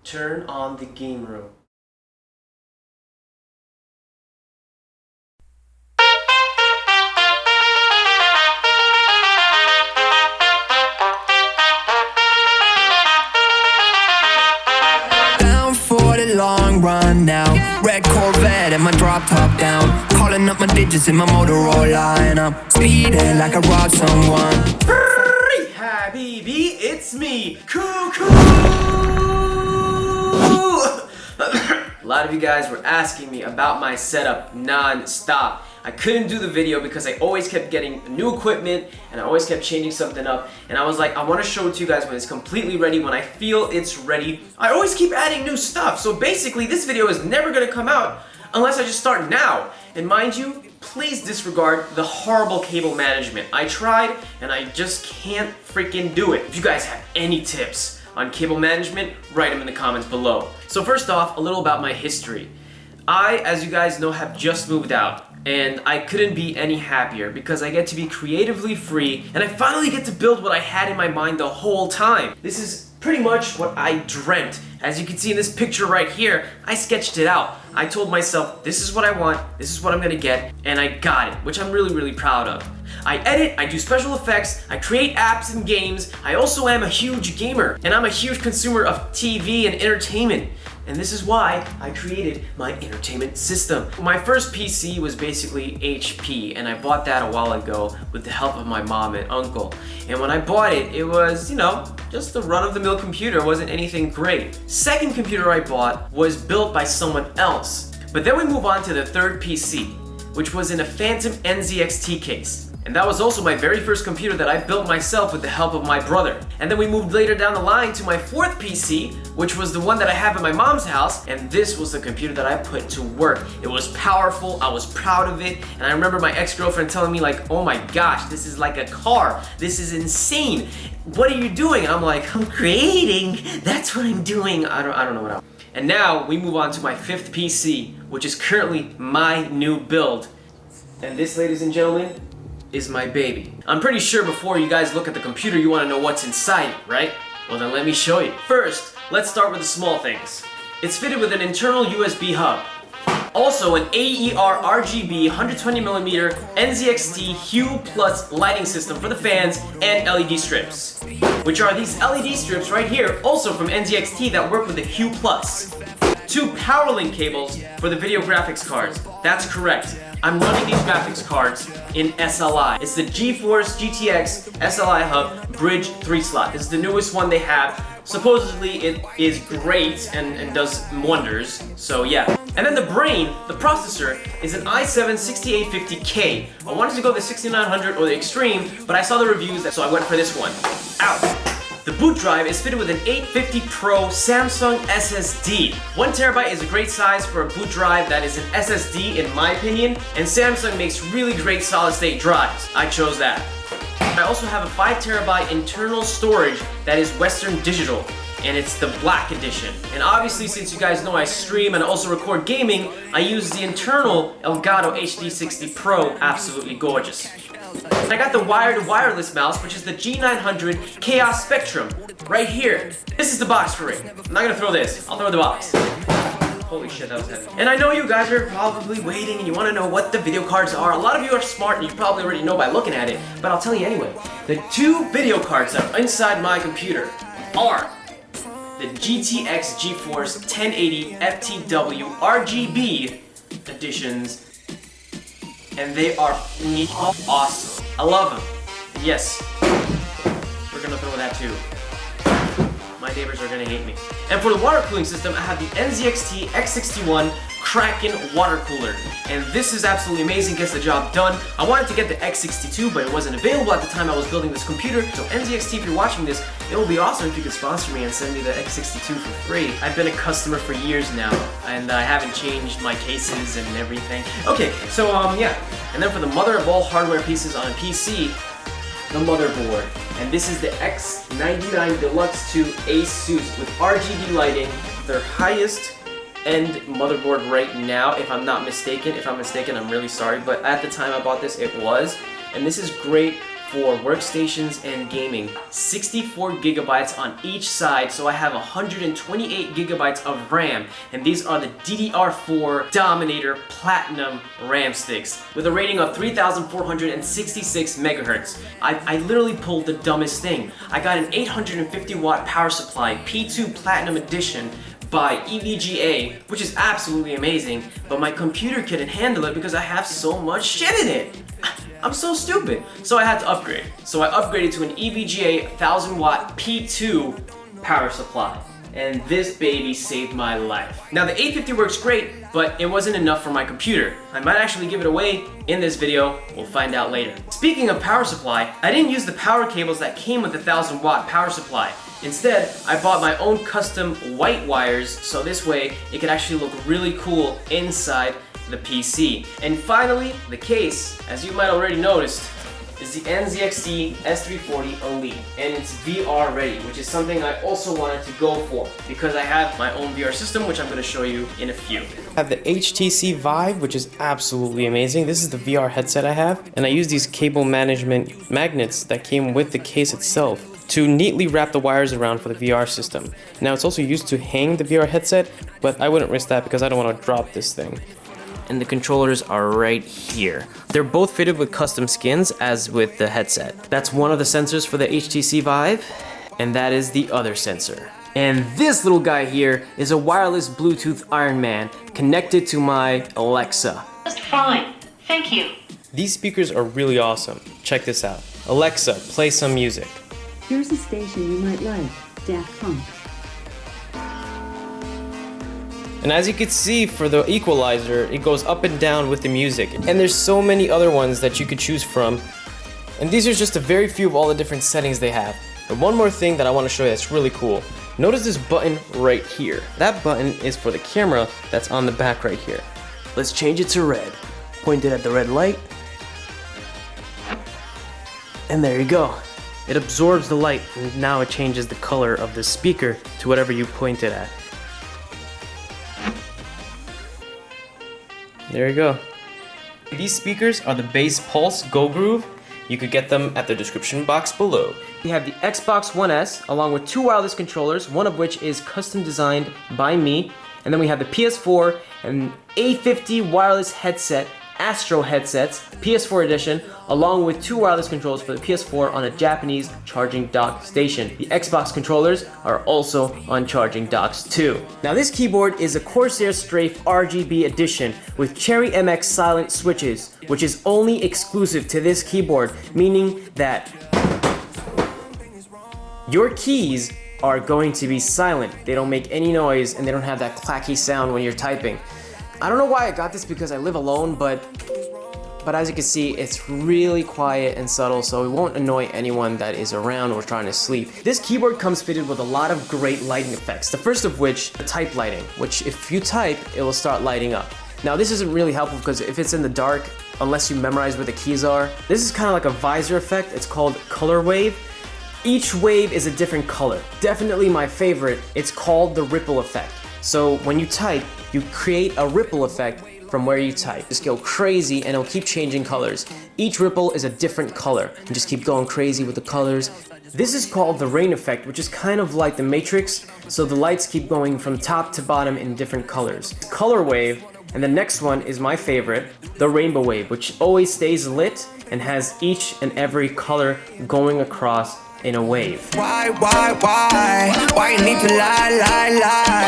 Turn on the game room. Down for the long run now. Red Corvette and my drop top down. Calling up my digits in my Motorola, and I'm speeding like I robbed someone. Habibi, it's me, Cuckoo! A lot of you guys were asking me about my setup non-stop. I couldn't do the video because I always kept getting new equipment and I always kept changing something up, and I was like, I want to show it to you guys when it's completely ready, when I feel it's ready. I always keep adding new stuff, so basically this video is never going to come out unless I just start now. And mind you, please disregard the horrible cable management. I tried and I just can't freaking do it. If you guys have any tips on cable management, write them in the comments below. So first off, a little about my history. I, as you guys know, have just moved out, and I couldn't be any happier because I get to be creatively free and I finally get to build what I had in my mind the whole time. This is pretty much what I dreamt. As you can see in this picture right here, I sketched it out. I told myself, this is what I want, this is what I'm gonna get, and I got it, which I'm really, really proud of. I edit, I do special effects, I create apps and games. I also am a huge gamer, and I'm a huge consumer of TV and entertainment. And this is why I created my entertainment system. My first PC was basically HP, and I bought that a while ago with the help of my mom and uncle. And when I bought it, it was, you know, just a run-of-the-mill computer. It wasn't anything great. Second computer I bought was built by someone else. But then we move on to the third PC, which was in a Phantom NZXT case. And that was also my very first computer that I built myself with the help of my brother. And then we moved later down the line to my fourth PC, which was the one that I have in my mom's house, and this was the computer that I put to work. It was powerful, I was proud of it, and I remember my ex-girlfriend telling me like, oh my gosh, this is like a car, this is insane. What are you doing? And I'm like, I'm creating, that's what I'm doing. I don't know what I'm. And now we move on to my fifth PC, which is currently my new build. And this, ladies and gentlemen, is my baby. I'm pretty sure before you guys look at the computer, you want to know what's inside, right? Well then let me show you. First, let's start with the small things. It's fitted with an internal USB hub. Also an AER RGB 120mm NZXT Hue Plus lighting system for the fans and LED strips, which are these LED strips right here, also from NZXT, that work with the Hue Plus. 2 power link cables for the video graphics cards. That's correct. I'm running these graphics cards in SLI. It's the GeForce GTX SLI Hub Bridge 3 slot. This is the newest one they have. Supposedly it is great and does wonders, so yeah. And then the brain, the processor, is an i7-6850K. I wanted to go the 6900 or the Extreme, but I saw the reviews, so I went for this one. Ow! The boot drive is fitted with an 850 Pro Samsung SSD. 1TB is a great size for a boot drive that is an SSD in my opinion, and Samsung makes really great solid state drives. I chose that. I also have a 5TB internal storage that is Western Digital, and it's the black edition. And obviously, since you guys know I stream and also record gaming, I use the internal Elgato HD60 Pro, absolutely gorgeous. I got the wired wireless mouse, which is the G900 Chaos Spectrum, right here. This is the box for it. I'm not gonna throw this, I'll throw the box. Holy shit, that was heavy. And I know you guys are probably waiting and you wanna know what the video cards are. A lot of you are smart and you probably already know by looking at it, but I'll tell you anyway. The 2 video cards that are inside my computer are the GTX GeForce 1080 FTW RGB editions, and they are awesome. I love them. Yes, we're gonna throw that too. My neighbors are gonna hate me. And for the water cooling system, I have the NZXT X61 Kraken water cooler. And this is absolutely amazing, gets the job done. I wanted to get the X62, but it wasn't available at the time I was building this computer. So NZXT, if you're watching this, it would be awesome if you could sponsor me and send me the X62 for free. I've been a customer for years now, and I haven't changed my cases and everything. Okay, so yeah. And then for the mother of all hardware pieces on a PC, the motherboard. And this is the X99 Deluxe 2 Asus with RGB lighting, their highest end motherboard right now, if I'm not mistaken. If I'm mistaken, I'm really sorry, but at the time I bought this, it was. And this is great for workstations and gaming. 64 gigabytes on each side, so I have 128 gigabytes of RAM, and these are the DDR4 Dominator Platinum RAM sticks with a rating of 3,466 megahertz. I literally pulled the dumbest thing. I got an 850 watt power supply, P2 Platinum Edition, by EVGA, which is absolutely amazing, but my computer couldn't handle it because I have so much shit in it. I'm so stupid. So I had to upgrade. So I upgraded to an EVGA 1000 watt P2 power supply. And this baby saved my life. Now the 850 works great, but it wasn't enough for my computer. I might actually give it away in this video. We'll find out later. Speaking of power supply, I didn't use the power cables that came with the 1000 watt power supply. Instead, I bought my own custom white wires, so this way it could actually look really cool inside the PC. And finally, the case, as you might already noticed, is the NZXT S340 Elite, and it's VR ready, which is something I also wanted to go for because I have my own VR system, which I'm going to show you in a few. I have the HTC Vive, which is absolutely amazing. This is the VR headset I have, and I use these cable management magnets that came with the case itself to neatly wrap the wires around for the VR system. Now it's also used to hang the VR headset, but I wouldn't risk that because I don't want to drop this thing. And the controllers are right here. They're both fitted with custom skins as with the headset. That's one of the sensors for the HTC Vive, and that is the other sensor. And this little guy here is a wireless Bluetooth Iron Man connected to my Alexa. Just fine, thank you. These speakers are really awesome. Check this out. Alexa, play some music. Here's a station you might like, Daft Punk. And as you can see for the equalizer, it goes up and down with the music. And there's so many other ones that you could choose from. And these are just a very few of all the different settings they have. And one more thing that I want to show you that's really cool. Notice this button right here. That button is for the camera that's on the back right here. Let's change it to red. Point it at the red light. And there you go. It absorbs the light, and now it changes the color of the speaker to whatever you point it at. There you go. These speakers are the Bass Pulse Go Groove. You could get them at the description box below. We have the Xbox One S along with two wireless controllers, one of which is custom designed by me. And then we have the PS4 and A50 wireless headset, Astro headsets, PS4 edition, along with two wireless controls for the PS4 on a Japanese charging dock station. The Xbox controllers are also on charging docks too. Now this keyboard is a Corsair Strafe RGB edition with Cherry MX silent switches, which is only exclusive to this keyboard, meaning that your keys are going to be silent. They don't make any noise and they don't have that clacky sound when you're typing. I don't know why I got this because I live alone, but as you can see, it's really quiet and subtle, so it won't annoy anyone that is around or trying to sleep. This keyboard comes fitted with a lot of great lighting effects. The first of which, the type lighting, which if you type, it will start lighting up. Now this isn't really helpful because if it's in the dark, unless you memorize where the keys are, this is kind of like a visor effect. It's called color wave. Each wave is a different color. Definitely my favorite, it's called the ripple effect. So when you type, you create a ripple effect from where you type. Just go crazy and it'll keep changing colors. Each ripple is a different color and just keep going crazy with the colors. This is called the rain effect, which is kind of like the Matrix, so the lights keep going from top to bottom in different colors. Color wave, and the next one is my favorite, the rainbow wave, which always stays lit and has each and every color going across in a wave. Why you need to lie?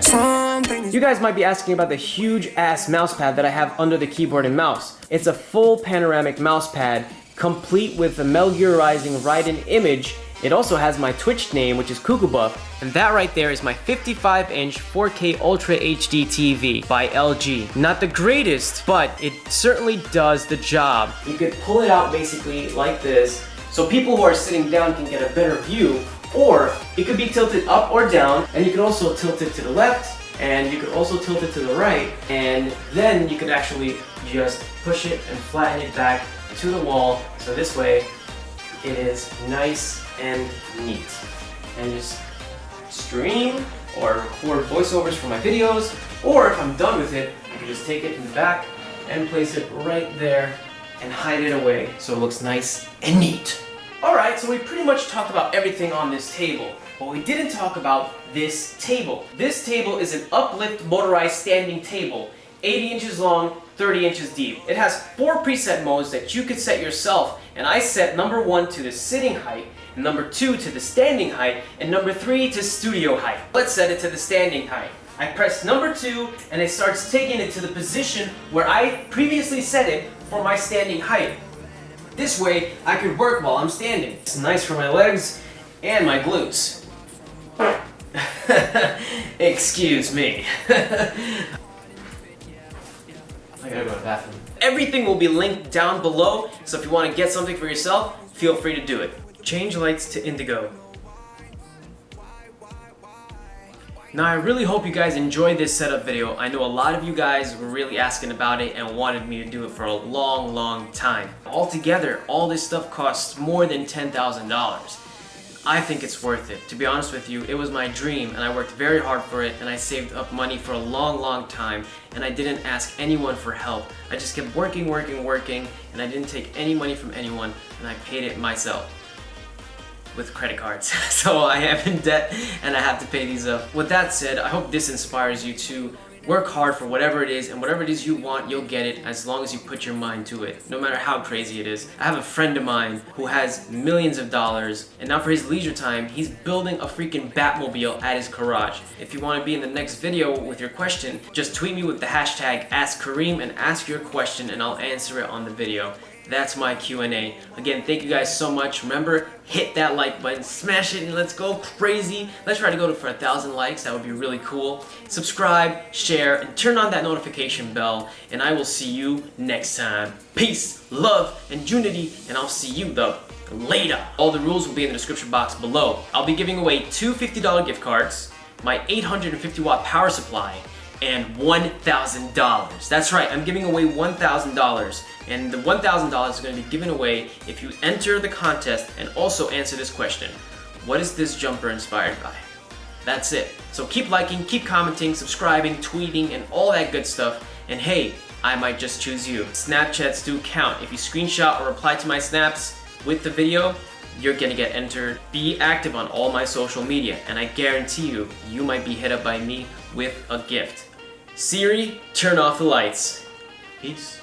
Something. You guys might be asking about the huge ass mouse pad that I have under the keyboard and mouse. It's a full panoramic mouse pad, complete with a Metal Gear Rising Raiden image. It also has my Twitch name, which is Cuckoo Buff, and that right there is my 55-inch 4K Ultra HD TV by LG. Not the greatest, but it certainly does the job. You could pull it out basically like this, so people who are sitting down can get a better view, or it could be tilted up or down, and you could also tilt it to the left, and you could also tilt it to the right, and then you could actually just push it and flatten it back to the wall, so this way it is nice and neat. And just stream or record voiceovers for my videos, or if I'm done with it, I can just take it in the back and place it right there and hide it away so it looks nice and neat. Alright, so we pretty much talked about everything on this table, but we didn't talk about this table. This table is an uplift motorized standing table, 80 inches long, 30 inches deep. It has 4 preset modes that you could set yourself, and I set number 1 to the sitting height, number 2 to the standing height, and number 3 to studio height. Let's set it to the standing height. I press number 2 and it starts taking it to the position where I previously set it for my standing height. This way I could work while I'm standing. It's nice for my legs and my glutes. Excuse me. I gotta go to the bathroom. Everything will be linked down below, so if you want to get something for yourself, feel free to do it. Change lights to indigo. Now I really hope you guys enjoyed this setup video. I know a lot of you guys were really asking about it and wanted me to do it for a long time. Altogether, all this stuff costs more than $10,000. I think it's worth it. To be honest with you, it was my dream and I worked very hard for it and I saved up money for a long time and I didn't ask anyone for help. I just kept working and I didn't take any money from anyone and I paid it myself with credit cards. So I am in debt and I have to pay these up. With that said, I hope this inspires you to work hard for whatever it is, and whatever it is you want, you'll get it as long as you put your mind to it, no matter how crazy it is. I have a friend of mine who has millions of dollars, and now for his leisure time, he's building a freaking Batmobile at his garage. If you want to be in the next video with your question, just tweet me with the hashtag #AskKarim and ask your question and I'll answer it on the video. That's my Q&A. Again, thank you guys so much. Remember, hit that like button, smash it, and let's go crazy. Let's try to go for 1,000 likes. That would be really cool. Subscribe, share, and turn on that notification bell, and I will see you next time. Peace, love, and unity, and I'll see you though later. All the rules will be in the description box below. I'll be giving away 2 $50 gift cards, my 850 watt power supply, and $1,000. That's right, I'm giving away $1,000, and the $1,000 is going to be given away if you enter the contest and also answer this question: what is this jumper inspired by? That's it. So keep liking, keep commenting, subscribing, tweeting, and all that good stuff. And hey, I might just choose you. Snapchats do count. If you screenshot or reply to my snaps with the video, you're gonna get entered. Be active on all my social media, and I guarantee you, you might be hit up by me with a gift. Siri, turn off the lights. Peace.